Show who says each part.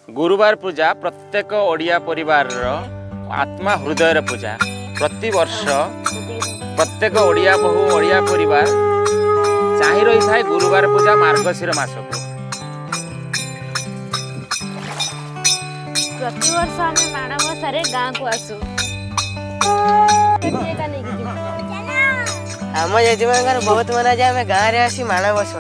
Speaker 1: गुरुवार पूजा प्रत्येक ओडिया परिवार आत्मा हृदय पूजा। प्रति वर्ष प्रत्येक ओडिया बहु ओडिया परिवार चाहि रही थाए गुरुवार पूजा मार्गशीर मास को।
Speaker 2: प्रति वर्ष आम माणबसारे गाँ को आसू
Speaker 3: आम जेजेमांकर बहुत मना जाए आम गाँव में आसी माणबस।